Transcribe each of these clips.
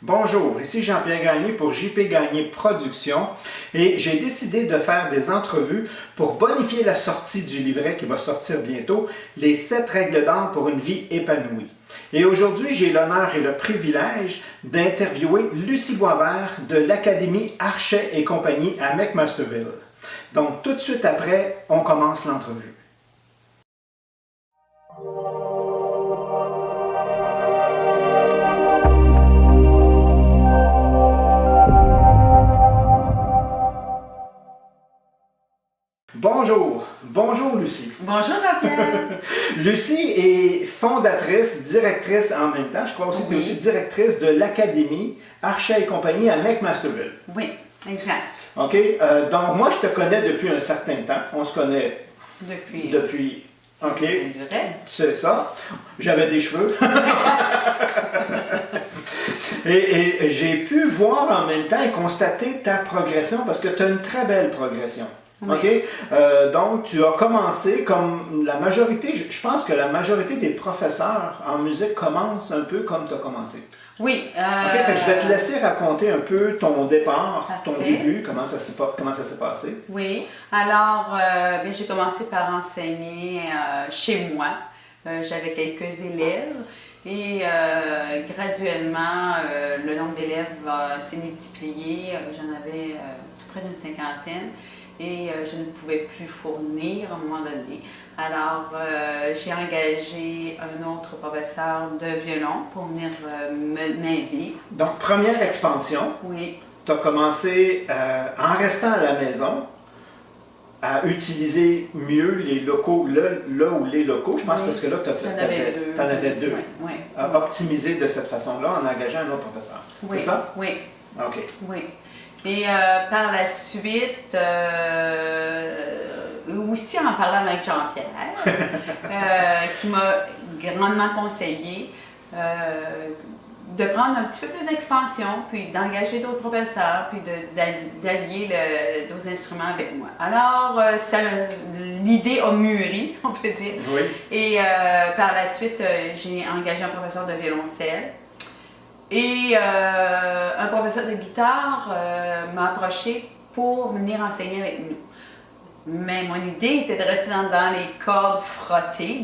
Bonjour, ici Jean-Pierre Gagné pour JP Gagné Productions et j'ai décidé de faire des entrevues pour bonifier la sortie du livret qui va sortir bientôt, les 7 règles d'or pour une vie épanouie. Et aujourd'hui, j'ai l'honneur et le privilège d'interviewer Lucie Boisvert de l'Académie Archet et compagnie à McMasterville. Donc tout de suite après, on commence l'entrevue. Bonjour Lucie. Bonjour Jean-Pierre. Lucie est fondatrice, directrice en même temps, je crois aussi que tu es aussi directrice de l'Académie Archet et compagnie à McMasterville. Oui, exact. OK, donc moi je te connais depuis un certain temps, on se connaît depuis OK, c'est ça, j'avais des cheveux. Et j'ai pu voir en même temps et constater ta progression parce que tu as une très belle progression. Oui. OK? Donc, tu as commencé comme la majorité, je pense que la majorité des professeurs en musique commencent un peu comme tu as commencé. Oui. OK, fait que je vais te laisser raconter un peu ton départ, ton Parfait. début, comment ça s'est passé. Oui. Alors, j'ai commencé par enseigner chez moi. J'avais quelques élèves et graduellement, le nombre d'élèves s'est multiplié. J'en avais tout près d'une cinquantaine. Et je ne pouvais plus fournir à un moment donné. Alors, j'ai engagé un autre professeur de violon pour venir m'aider. Donc, première expansion, Oui, tu as commencé en restant à la maison à utiliser mieux les locaux, là où les locaux, je pense, Oui. parce que là, tu j'en en avais deux. Oui, À optimiser de cette façon-là en engageant un autre professeur. oui. C'est ça? Oui, OK. oui. Et par la suite, aussi en parlant avec Jean-Pierre, qui m'a grandement conseillé de prendre un petit peu plus d'expansion, puis d'engager d'autres professeurs, puis d'allier nos instruments avec moi. Alors, l'idée a mûri, si on peut dire. Oui. Et par la suite, j'ai engagé un professeur de violoncelle. Et un professeur de guitare m'a approché pour venir enseigner avec nous. Mais mon idée était de rester dans les cordes frottées,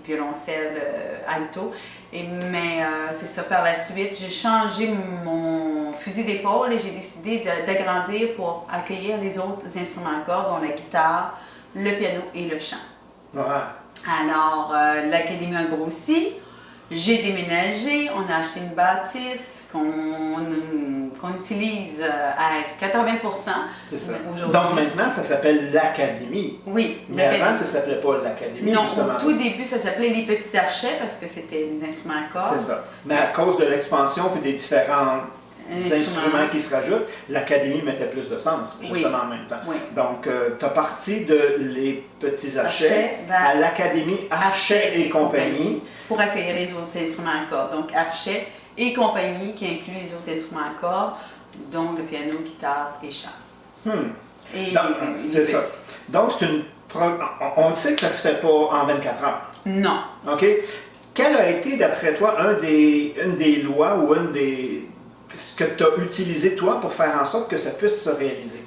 violoncelle, alto. Mais c'est ça, par la suite, j'ai changé mon fusil d'épaule et j'ai décidé d'agrandir pour accueillir les autres instruments à cordes, dont la guitare, le piano et le chant. Ouais. Alors, l'académie a grossi. J'ai déménagé, on a acheté une bâtisse qu'on utilise à 80%. C'est ça. Aujourd'hui. Donc maintenant, ça s'appelle l'Académie. Oui, Mais avant, ça ne s'appelait pas l'Académie. non, justement. au tout début, ça s'appelait les petits archets parce que c'était des instruments à cordes. C'est ça. Mais à cause de l'expansion et des différents instruments qui se rajoutent, l'Académie mettait plus de sens, justement, en même temps. Oui. Donc, tu as parti de les petits archets à l'Académie Archet et compagnie. Pour accueillir les autres instruments à cordes. Donc, Archet et compagnie qui inclut les autres instruments à cordes, dont le piano, guitare et chant. Et Donc, les c'est ça. petits. Donc, on le sait que ça ne se fait pas en 24 heures. Non. OK? Quelle a été, d'après toi, une des lois ou ce que tu as utilisé, toi, pour faire en sorte que ça puisse se réaliser?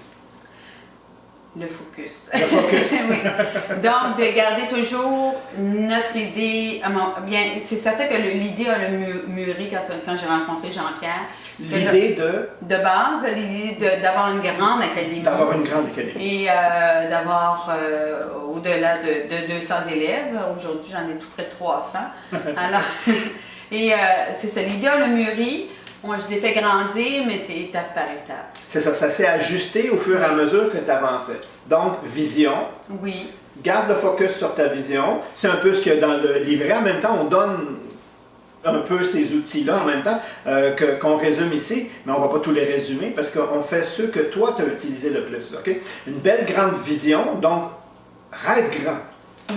Le focus. Le focus. Oui. Donc, de garder toujours notre idée. Bien, c'est certain que l'idée a mûri quand j'ai rencontré Jean-Pierre. L'idée De base, l'idée d'avoir une grande académie. d'avoir une grande académie. Et d'avoir au-delà de 200 élèves. Aujourd'hui, j'en ai tout près de 300. Alors, et c'est ça, l'idée a mûri. Moi, je l'ai fait grandir, mais c'est étape par étape. C'est ça, ça s'est ajusté au fur et à mesure que tu avançais. Donc, vision, Oui, garde le focus sur ta vision. C'est un peu ce qu'il y a dans le livret. En même temps, on donne un peu ces outils-là en même temps qu'on résume ici, mais on ne va pas tous les résumer parce qu'on fait ceux que toi, tu as utilisés le plus. OK? Une belle grande vision, donc rêve grand.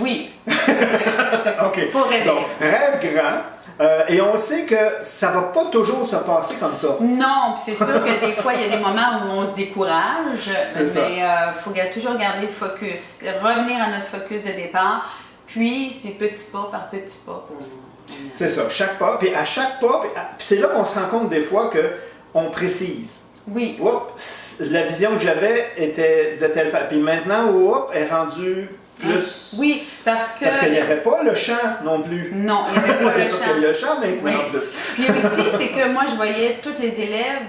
oui. Oui, c'est ça. OK. Faut rêver. Donc, rêve grand. Et on sait que ça ne va pas toujours se passer comme ça. Non, puis c'est sûr que des fois, il y a des moments où on se décourage, mais il faut toujours garder le focus, revenir à notre focus de départ, puis c'est petit pas par petit pas C'est ça, chaque pas. Puis à chaque pas, puis c'est là qu'on se rend compte des fois qu'on précise. Oui. Oups, la vision que j'avais était de telle façon. Puis maintenant, oups, est rendue plus... Oui, parce que... Parce qu'il n'y avait pas le chant non plus. Non, il n'y avait pas le Parce chant. qu'il y a le chant maintenant en plus. Puis aussi, c'est que moi, je voyais tous les élèves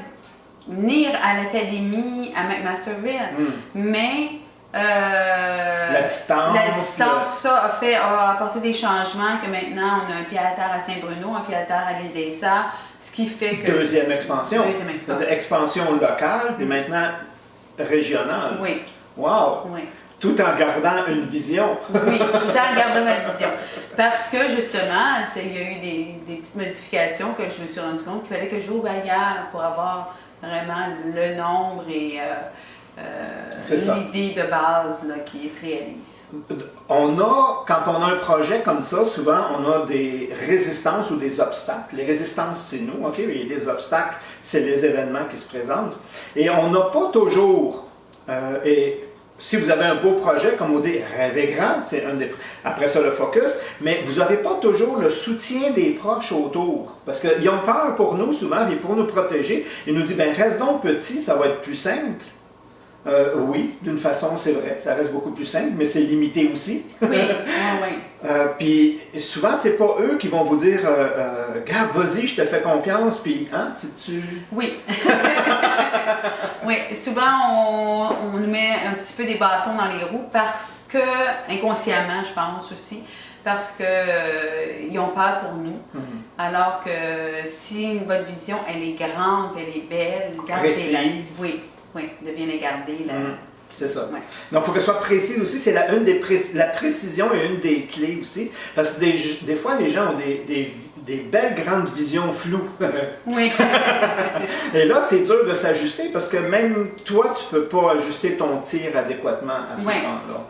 venir à l'académie à McMasterville, mais... la distance, tout ça a apporté des changements, que maintenant on a un pied à terre à Saint-Bruno, un pied à terre à l'île des Sœurs, ce qui fait que... Deuxième expansion. Expansion locale, et maintenant régionale. Oui. Wow! Oui. Tout en gardant une vision. Oui, tout en gardant ma vision. Parce que justement, il y a eu des petites modifications que je me suis rendu compte qu'il fallait que j'ouvre ailleurs pour avoir vraiment le nombre et l'idée de base là, qui se réalise. Quand on a un projet comme ça, souvent on a des résistances ou des obstacles. Les résistances, c'est nous, OK? Et les obstacles, c'est les événements qui se présentent. Et on n'a pas toujours... et si vous avez un beau projet, comme on dit, rêvez grand, c'est après ça le focus, mais vous n'avez pas toujours le soutien des proches autour. Parce qu'ils ont peur pour nous souvent, et pour nous protéger, ils nous disent, ben reste donc petit, ça va être plus simple. Oui, d'une façon, c'est vrai, ça reste beaucoup plus simple, mais c'est limité aussi. Oui, oui. Puis souvent, c'est pas eux qui vont vous dire garde, vas-y, je te fais confiance, puis, hein, si tu... Oui. Oui, souvent, on nous met un petit peu des bâtons dans les roues parce que, inconsciemment, je pense aussi, parce qu'ils ont peur pour nous. Alors que si votre vision, elle est grande, elle est belle, gardez-la. Oui. Oui, de bien les garder. Là. C'est ça. Ouais. Donc, il faut qu'elle soit précise aussi. C'est la précision est une des clés aussi. Parce que des fois, les gens ont des belles grandes visions floues. Oui. Et là, c'est dur de s'ajuster parce que même toi, tu ne peux pas ajuster ton tir adéquatement à ce moment-là.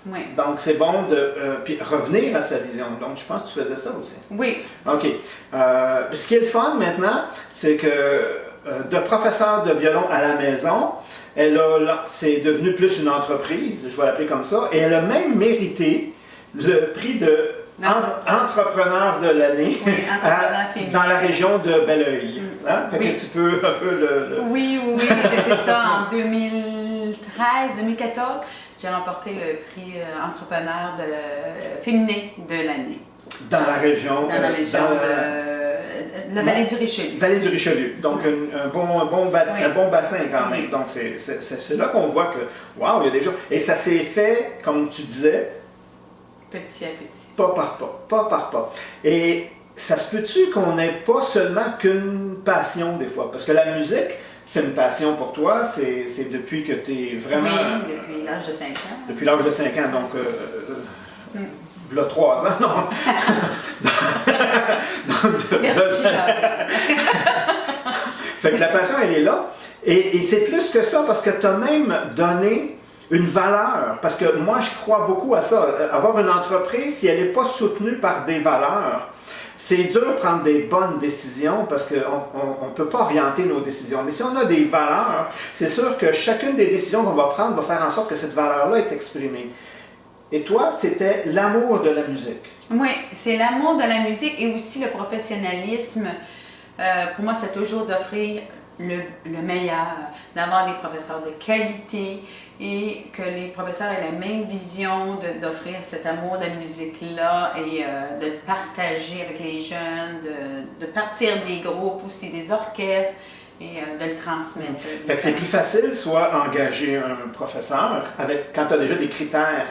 Oui. Donc, c'est bon de puis revenir à sa vision. Donc, je pense que tu faisais ça aussi. Oui. OK. Ce qui est le fun maintenant, c'est que de professeur de violon à la maison, c'est devenu plus une entreprise, je vais l'appeler comme ça, et elle a même mérité le prix de entrepreneur de l'année dans la région de Belleuil. Hein? Fait que tu peux un peu Oui, c'est ça. En 2013-2014, j'ai remporté le prix entrepreneur féminin de l'année. Dans la région la vallée du Richelieu. Vallée du Richelieu. Donc, un bon bassin quand même. Donc, c'est là qu'on voit que, waouh, il y a des gens. Et ça s'est fait, comme tu disais, petit à petit. Pas par pas. Et ça se peut-tu qu'on n'ait pas seulement qu'une passion des fois? Parce que la musique, c'est une passion pour toi, c'est depuis que tu es vraiment... Oui, depuis l'âge de 5 ans. Depuis l'âge de 5 ans, donc... V'là 3 ans, non? Merci. Fait que la passion, elle est là. Et c'est plus que ça, parce que tu as même donné une valeur. Parce que moi, je crois beaucoup à ça. Avoir une entreprise, si elle n'est pas soutenue par des valeurs, c'est dur de prendre des bonnes décisions parce qu'on ne peut pas orienter nos décisions. Mais si on a des valeurs, c'est sûr que chacune des décisions qu'on va prendre va faire en sorte que cette valeur-là est exprimée. Et toi, c'était l'amour de la musique. Oui, c'est l'amour de la musique et aussi le professionnalisme. Pour moi, c'est toujours d'offrir le meilleur, d'avoir des professeurs de qualité et que les professeurs aient la même vision d'offrir cet amour de la musique-là et de le partager avec les jeunes, de partir des groupes aussi, des orchestres et de le transmettre. Fait que c'est plus facile, soit engager un professeur quand tu as déjà des critères.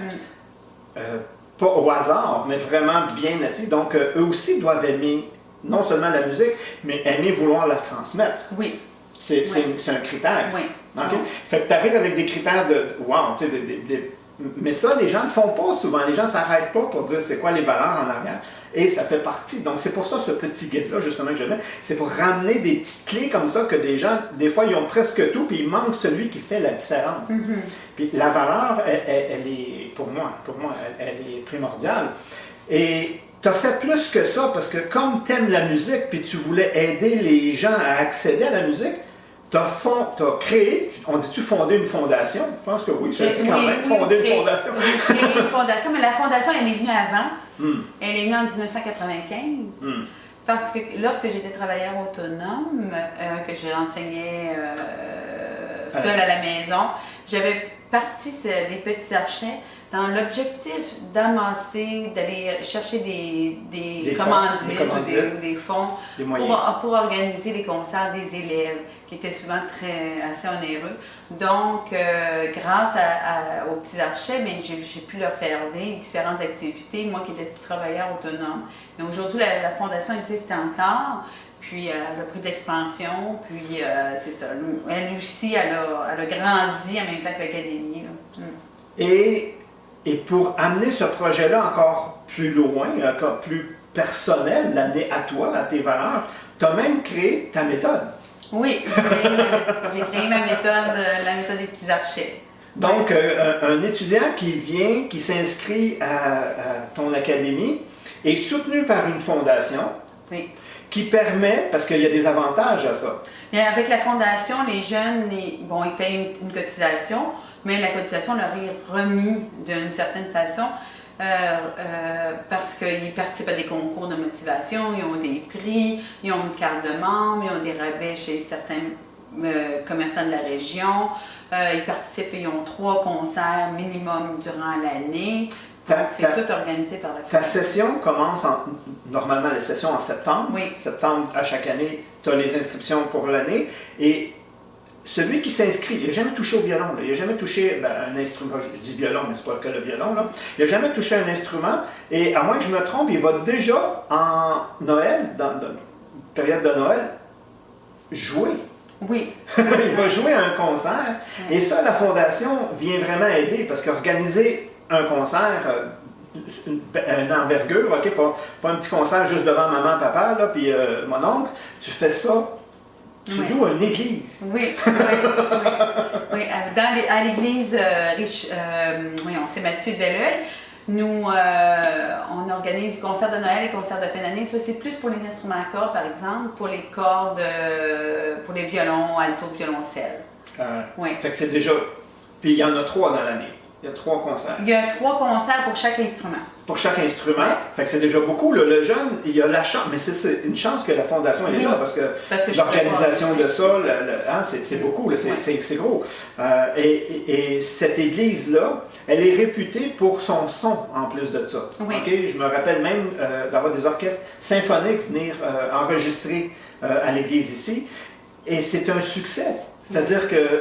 Pas au hasard, mais vraiment bien assis. Donc, eux aussi doivent aimer non seulement la musique, mais aimer vouloir la transmettre. Oui. C'est un critère. Oui. Okay? Fait que tu arrives avec des critères de wow, tu sais, mais ça, les gens ne le font pas souvent. Les gens ne s'arrêtent pas pour dire c'est quoi les valeurs en arrière. Et ça fait partie. Donc, c'est pour ça, ce petit guide-là, justement, que je mets, c'est pour ramener des petites clés comme ça que des gens, des fois, ils ont presque tout, puis il manque celui qui fait la différence. Puis la valeur, elle est, pour moi, elle est primordiale. Et tu as fait plus que ça, parce que comme tu aimes la musique, puis tu voulais aider les gens à accéder à la musique, tu as créé, on dit-tu fonder une fondation? Je pense que oui, ça dit quand même, fonder une fondation. J'ai créé une fondation, mais la fondation, elle est venue avant. Elle est venue en 1995. Parce que lorsque j'étais travailleur autonome, que j'ai enseigné seule à la maison, j'avais parti les petits archets dans l'objectif d'amasser, d'aller chercher des commandites ou des fonds pour organiser les concerts des élèves, qui étaient souvent assez onéreux. Donc, grâce aux petits archets, j'ai pu leur faire vivre différentes activités, moi qui étais travailleur autonome. Mais aujourd'hui, la fondation existe encore. Puis elle a pris d'expansion, puis c'est ça. Elle aussi, elle a grandi en même temps que l'académie. Et pour amener ce projet-là encore plus loin, encore plus personnel, l'amener à toi, à tes valeurs, tu as même créé ta méthode. Oui, j'ai créé ma méthode, la méthode des petits archets. Donc, un étudiant qui s'inscrit à ton académie est soutenu par une fondation. Oui. Qui permet, parce qu'il y a des avantages à ça. Et avec la fondation, les jeunes, ils payent une cotisation, mais la cotisation leur est remise d'une certaine façon parce qu'ils participent à des concours de motivation, ils ont des prix, ils ont une carte de membre, ils ont des rabais chez certains commerçants de la région, ils participent, ils ont 3 concerts minimum durant l'année. C'est tout organisé par la fondation. Ta session commence normalement les sessions en septembre. Oui. Septembre, à chaque année, tu as les inscriptions pour l'année. Et celui qui s'inscrit, il n'a jamais touché au violon. Là. Il n'a jamais touché un instrument. Je dis violon, mais ce n'est pas que le violon. Là. Il n'a jamais touché un instrument. Et à moins que je me trompe, il va déjà en Noël, dans la période de Noël, jouer. Oui. Il va jouer à un concert. Oui. Et ça, la fondation vient vraiment aider parce qu'organiser un concert, une envergure, okay, pas un petit concert juste devant maman, papa, là, puis mon oncle, tu fais ça, tu loues une église. Oui, à l'église c'est Mathieu de Belleuil, nous, on organise des concerts de Noël et concerts de fin d'année. Ça, c'est plus pour les instruments à cordes, par exemple, pour les cordes, pour les violons, alto, violoncelle. Oui. Fait que c'est déjà... Puis il y en a 3 dans l'année. Il y a 3 concerts. Il y a 3 concerts pour chaque instrument. Pour chaque instrument. Ouais. Fait que c'est déjà beaucoup. Là. Le jeune, il a la chance. Mais c'est une chance que la fondation est là parce que l'organisation de ça, c'est beaucoup. C'est gros. Et cette église-là, elle est réputée pour son son en plus de ça. Oui. Okay? Je me rappelle même d'avoir des orchestres symphoniques venir enregistrer à l'église ici. Et c'est un succès. C'est-à-dire que...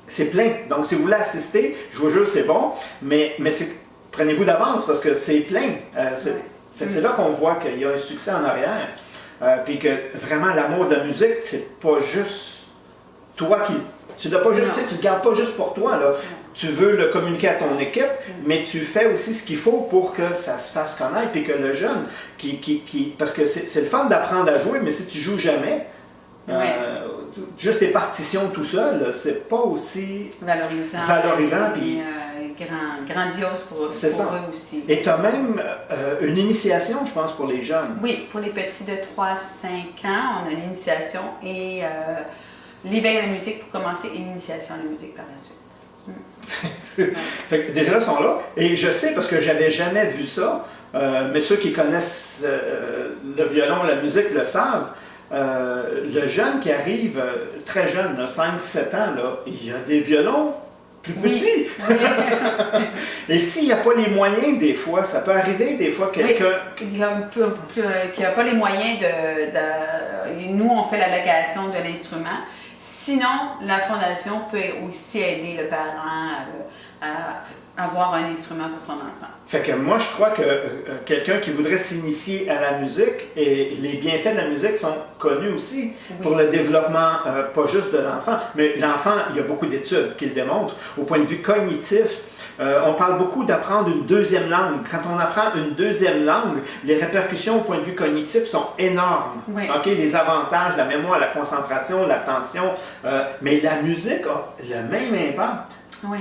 c'est plein. Donc, si vous voulez assister, je vous jure, c'est bon, mais prenez-vous d'avance parce que c'est plein. C'est là qu'on voit qu'il y a un succès en arrière. Puis que vraiment, l'amour de la musique, c'est pas juste toi qui... Tu ne le gardes pas juste pour toi. Là. Tu veux le communiquer à ton équipe, mais tu fais aussi ce qu'il faut pour que ça se fasse connaître. Puis que le jeune, parce que c'est le fun d'apprendre à jouer, mais si tu joues jamais... juste tes partitions tout seul, c'est pas aussi valorisant puis grandiose pour eux aussi. Et tu as même une initiation, je pense, pour les jeunes. Oui, pour les petits de 3 à 5 ans, on a l'initiation et l'éveil à la musique pour commencer et l'initiation à la musique par la suite. Fait que déjà là, ils sont là. Et je sais, parce que j'avais jamais vu ça, mais ceux qui connaissent le violon, la musique le savent. Le jeune qui arrive très jeune, 5-7 ans, là, il y a des violons plus petits. Oui. Et s'il n'y a pas les moyens, des fois, ça peut arriver, des fois, quelqu'un... qui n'a pas les moyens nous, on fait la location de l'instrument. Sinon, la fondation peut aussi aider le parent à avoir un instrument pour son enfant. Fait que moi, je crois que quelqu'un qui voudrait s'initier à la musique, et les bienfaits de la musique sont connus aussi pour le développement, pas juste de l'enfant, mais l'enfant, il y a beaucoup d'études qui le démontrent. Au point de vue cognitif, on parle beaucoup d'apprendre une deuxième langue. Quand on apprend une deuxième langue, les répercussions au point de vue cognitif sont énormes. Oui. Okay? Les avantages, la mémoire, la concentration, l'attention, mais la musique a le même impact. Oui.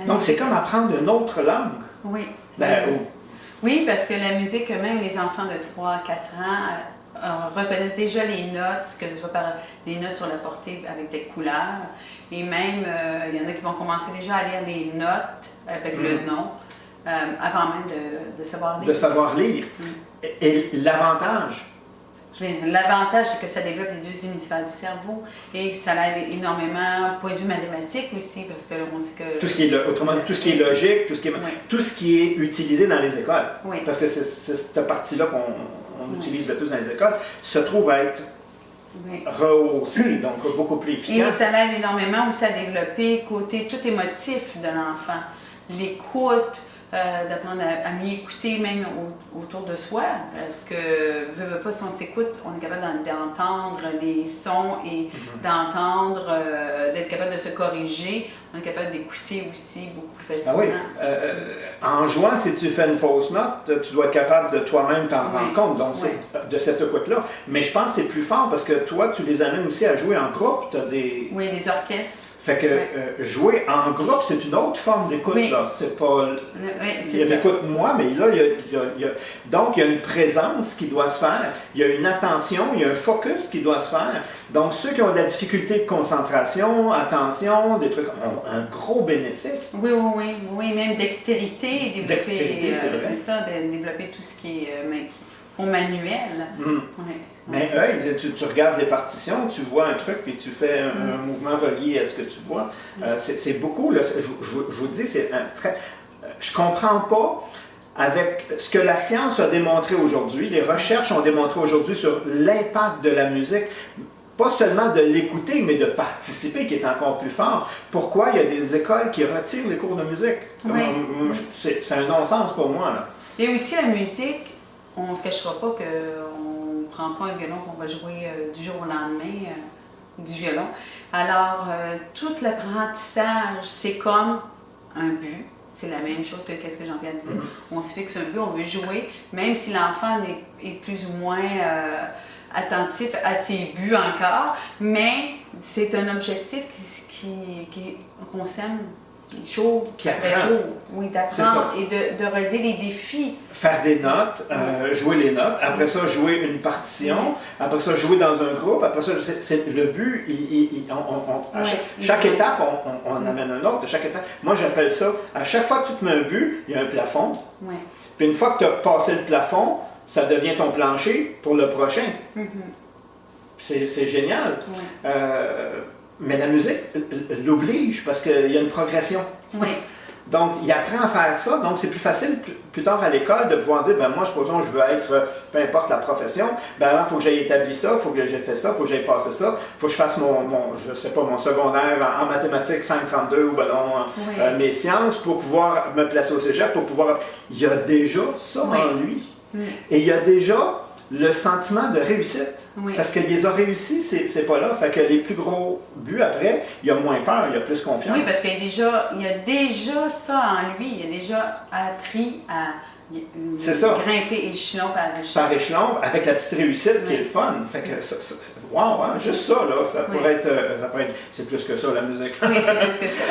Donc, c'est comme apprendre une autre langue. Oui. Oui, parce que la musique, même les enfants de 3 à 4 ans reconnaissent déjà les notes, que ce soit par les notes sur la portée avec des couleurs. Et même, il y en a qui vont commencer déjà à lire les notes avec le nom, avant même de savoir lire. De savoir lire. Et l'avantage? L'avantage, c'est que ça développe les deux hémisphères du cerveau et ça l'aide énormément, point de vue mathématique aussi, parce que on sait que... Tout ce qui est, autrement dit, tout ce qui est logique, tout ce qui est utilisé dans les écoles, parce que c'est cette partie-là qu'on utilise le plus dans les écoles, se trouve à être rehaussée, donc beaucoup plus efficace. Et ça l'aide énormément aussi à développer côté tout émotif de l'enfant, l'écoute, d'apprendre à mieux écouter même autour de soi, parce que, veut pas, si on s'écoute, on est capable d'entendre les sons et d'entendre, d'être capable de se corriger, on est capable d'écouter aussi beaucoup plus facilement. Ah oui, en jouant, si tu fais une fausse note, tu dois être capable de toi-même t'en rendre compte, donc de cette écoute-là. Mais je pense que c'est plus fort parce que toi, tu les amènes aussi à jouer en groupe, tu as des... Oui, des orchestres. Fait que jouer en groupe, c'est une autre forme d'écoute. C'est pas. Il y a l'écoute moi, mais là, donc il y a une présence qui doit se faire, il y a une attention, il y a un focus qui doit se faire. Donc ceux qui ont de la difficulté de concentration, attention, des trucs, ont un gros bénéfice. Oui, même dextérité, Dextérité, c'est ça, de développer tout ce qui est au manuel. Mais tu regardes les partitions, tu vois un truc, puis tu fais un mouvement relié à ce que tu vois. C'est beaucoup, là, je vous dis, c'est un très... Je comprends pas, avec ce que la science a démontré aujourd'hui, les recherches ont démontré aujourd'hui sur l'impact de la musique, pas seulement de l'écouter, mais de participer, qui est encore plus fort. Pourquoi il y a des écoles qui retirent les cours de musique? C'est un non-sens pour moi, là. Et aussi la musique, on ne se cachera pas qu'on ne prend pas un violon qu'on va jouer du jour au lendemain, du violon. Alors, tout l'apprentissage, c'est comme un but. C'est la même chose que ce que Jean-Pierre disait. On se fixe un but, on veut jouer, même si l'enfant est plus ou moins attentif à ses buts encore, mais c'est un objectif qu'on s'aime. Jour après jour, d'apprendre et de relever les défis. Faire des notes, jouer les notes, après ça jouer une partition, après ça jouer dans un groupe, après ça, c'est le but, chaque étape, on amène un autre, de chaque étape. Moi j'appelle ça, à chaque fois que tu te mets un but, il y a un plafond, puis une fois que tu as passé le plafond, ça devient ton plancher pour le prochain. C'est génial. Mais la musique l'oblige parce qu'il y a une progression. Donc, il apprend à faire ça. Donc, c'est plus facile plus tard à l'école de pouvoir dire, moi, supposons que je veux être, peu importe la profession, avant, il faut que j'aille établi ça, il faut que j'aie fait ça, il faut que j'aille passé ça, il faut que je fasse mon secondaire en mathématiques 532 ou mes sciences pour pouvoir me placer au cégep, pour pouvoir... Il y a déjà ça en lui. Et il y a déjà le sentiment de réussite. Parce qu'il les a réussi, c'est pas là. Fait que les plus gros buts après, il y a moins peur, il y a plus confiance. Oui, parce qu'il y a déjà ça en lui. Il a déjà appris à grimper échelon par échelon. Par échelon, avec la petite réussite qui est le fun. Fait que juste ça, là, ça pourrait être, c'est plus que ça, la musique. Oui, c'est plus que ça.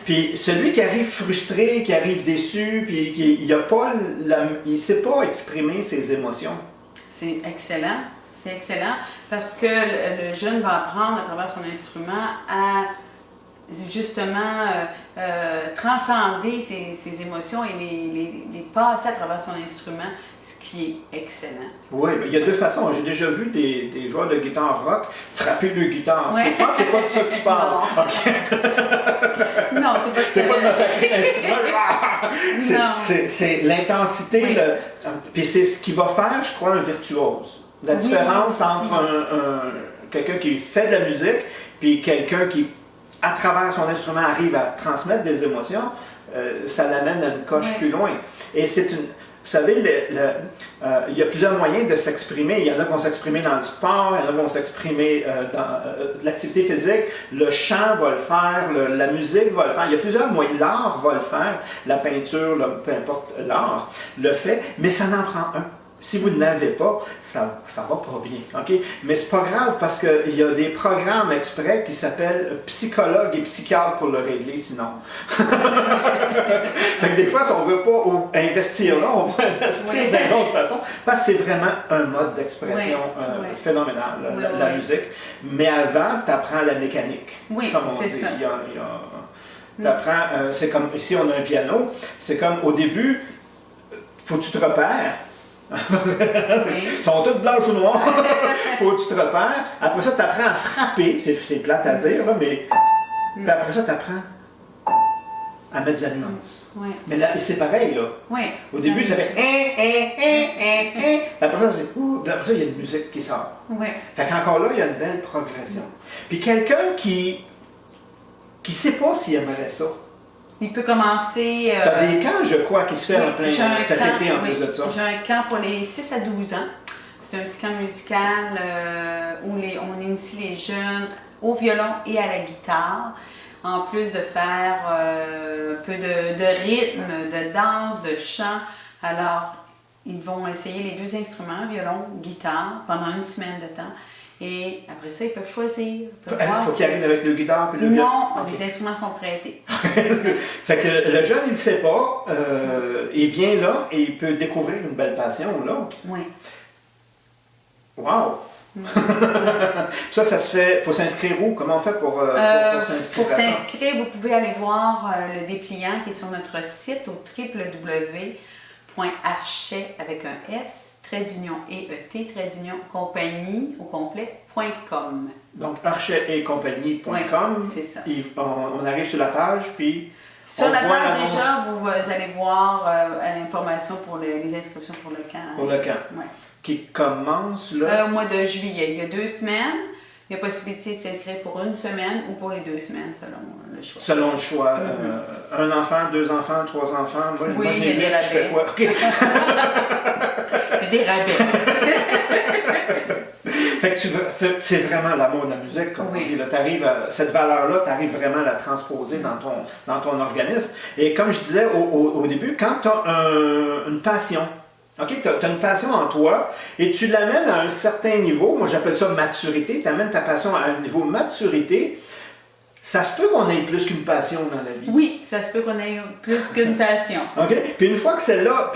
Puis celui qui arrive frustré, qui arrive déçu, puis il ne sait pas exprimer ses émotions. C'est excellent. C'est excellent parce que le jeune va apprendre à travers son instrument à justement transcender ses émotions et les passer à travers son instrument, ce qui est excellent. Oui, il y a deux façons. J'ai déjà vu des joueurs de guitare rock frapper le guitare. Je pense que c'est pas de ça que tu parles. Non, non c'est pas de massacrer l'instrument. C'est l'intensité. Puis c'est ce qui va faire, je crois, un virtuose. La différence entre quelqu'un qui fait de la musique puis quelqu'un qui, à travers son instrument, arrive à transmettre des émotions, ça l'amène à une coche plus loin. Et c'est une... Vous savez, il y a plusieurs moyens de s'exprimer. Il y en a qui vont s'exprimer dans le sport, il y en a qui vont s'exprimer dans l'activité physique. Le chant va le faire, la musique va le faire. Il y a plusieurs moyens. L'art va le faire, la peinture, peu importe l'art, le fait, mais ça en prend un. Si vous n'avez pas, ça va pas bien, OK? Mais c'est pas grave parce qu'il y a des programmes exprès qui s'appellent psychologue et psychiatre pour le régler sinon. Fait que des fois, si on veut pas investir là, on va investir d'une autre façon parce que c'est vraiment un mode d'expression phénoménal, la musique. Mais avant, tu apprends la mécanique. Oui, comme on dit. c'est ça. T'apprends, c'est comme, ici on a un piano, c'est comme au début, faut que tu te repères. Ils sont toutes blanches ou noires. Faut que tu te repères. Après ça, tu apprends à frapper. C'est plate à dire, là, mais. Puis après ça, tu apprends à mettre de la nuance. Mais là, c'est pareil, là. Au début, ça fait. Puis après ça, ça fait. Puis après ça, il y a une musique qui sort. Fait qu'encore là, il y a une belle progression. Puis quelqu'un qui sait pas s'il aimerait ça. Il peut commencer... Tu as des camps, je crois, qui se fait en plein cet été en plus de ça. J'ai un camp pour les 6 à 12 ans. C'est un petit camp musical où on initie les jeunes au violon et à la guitare. En plus de faire un peu de rythme, de danse, de chant. Alors, ils vont essayer les 2 instruments, violon, guitare, pendant une semaine de temps. Et après ça, ils peuvent choisir. Il faut qu'ils arrivent avec le guitare et le violon. Non, les instruments sont prêtés. Fait que le jeune, il ne sait pas, il vient là et il peut découvrir une belle passion là. Oui. Wow! Ça se fait, il faut s'inscrire où? Comment on fait pour s'inscrire? Pour s'inscrire, vous pouvez aller voir le dépliant qui est sur notre site au www.archet avec un S. compagnie au complet.com. Donc, archetsetcompagnie.com. Oui, c'est ça. On arrive sur la page, puis... Sur la page, déjà, vous allez voir l'information pour les inscriptions pour le camp. Pour le camp. Oui. Qui commence là? Au mois de juillet. Il y a 2 semaines. Il y a possibilité de s'inscrire pour 1 semaine ou pour les 2 semaines, selon le choix. Selon le choix. Un enfant, 2 enfants, 3 enfants. Moi, oui, il y a des rabais. Je fais quoi? Okay. Il y a des rabais. Fait que c'est vraiment l'amour de la musique, comme on dit. Là, cette valeur-là, tu arrives vraiment à la transposer dans ton organisme. Et comme je disais au début, quand tu as une passion, OK, tu as une passion en toi et tu l'amènes à un certain niveau, moi j'appelle ça maturité, tu amènes ta passion à un niveau maturité, ça se peut qu'on ait plus qu'une passion dans la vie. Oui, ça se peut qu'on ait plus qu'une passion. OK? Puis une fois que c'est là,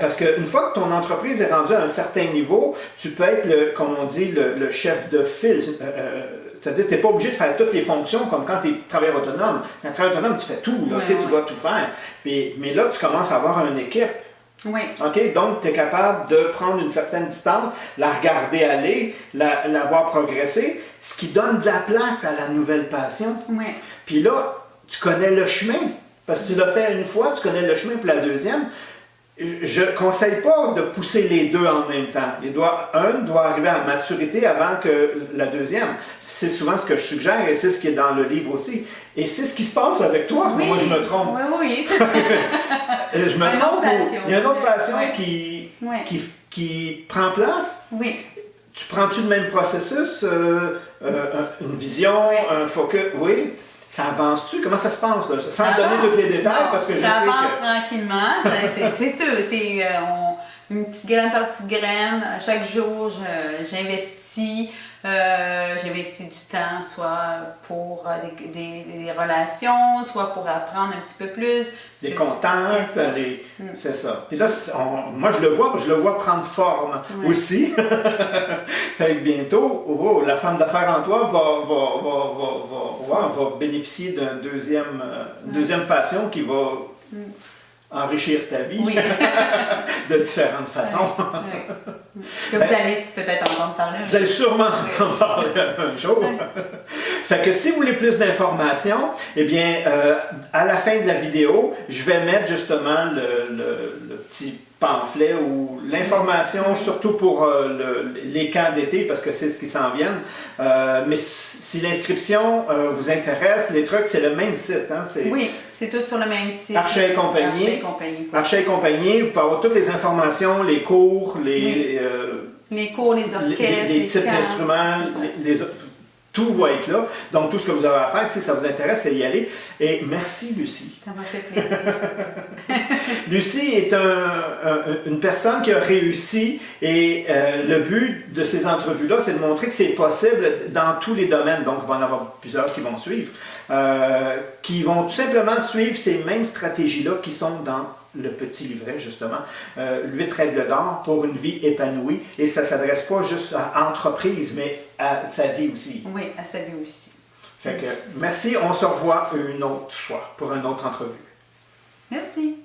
parce qu'une fois que ton entreprise est rendue à un certain niveau, tu peux être, comme on dit, le chef de file. C'est-à-dire que tu n'es pas obligé de faire toutes les fonctions comme quand tu es travailleur autonome. Quand tu es travailleur autonome, tu fais tout, là, tu dois tout faire. Mais là, tu commences à avoir une équipe. Oui. OK? Donc, tu es capable de prendre une certaine distance, la regarder aller, la voir progresser, ce qui donne de la place à la nouvelle passion. Oui. Puis là, tu connais le chemin. Parce que tu l'as fait une fois, tu connais le chemin pour la deuxième. Je ne conseille pas de pousser les deux en même temps. Un doit arriver à maturité avant que la deuxième. C'est souvent ce que je suggère et c'est ce qui est dans le livre aussi. Et c'est ce qui se passe avec toi. Oui. Moi, je me trompe. Oui, c'est ça. Je me trompe. Il y a une autre passion qui prend place. Oui. Tu prends-tu le même processus? Une vision, un focus? Oui. Ça avance-tu? Comment ça se passe? Là? Sans donner tous les détails, parce que je sais que... Ça avance tranquillement, c'est sûr. C'est une petite graine par petite graine. Chaque jour, j'investis. J'investis du temps, soit pour des relations, soit pour apprendre un petit peu plus. Des contacts, c'est ça. Puis là, moi je le vois prendre forme aussi. Fait que bientôt, la femme d'affaires en toi va bénéficier d'une deuxième passion qui va enrichir ta vie de différentes façons. Que vous allez peut-être entendre parler. Vous allez sûrement entendre parler un jour. Fait que si vous voulez plus d'informations, eh bien, à la fin de la vidéo, je vais mettre justement le petit pamphlet ou l'information, surtout pour les camps d'été, parce que c'est ce qui s'en vient. Mais si l'inscription vous intéresse, les trucs, c'est le même site. Hein, oui, c'est tout sur le même site. Archet et compagnie. Archet et compagnie. Vous pouvez avoir toutes les informations, les cours, les cours, les orchestres, les types d'instruments, Tout va être là. Donc, tout ce que vous avez à faire, si ça vous intéresse, c'est y aller. Et merci, Lucie. Ça m'a fait plaisir. Lucie est une personne qui a réussi et le but de ces entrevues-là, c'est de montrer que c'est possible dans tous les domaines. Donc, il va y en avoir plusieurs qui vont suivre, qui vont tout simplement suivre ces mêmes stratégies-là qui sont dans le petit livret, justement, 8 règles d'or pour une vie épanouie. Et ça ne s'adresse pas juste à l'entreprise, mais à sa vie aussi. Oui, à sa vie aussi. Fait que, merci, on se revoit une autre fois pour une autre entrevue. Merci.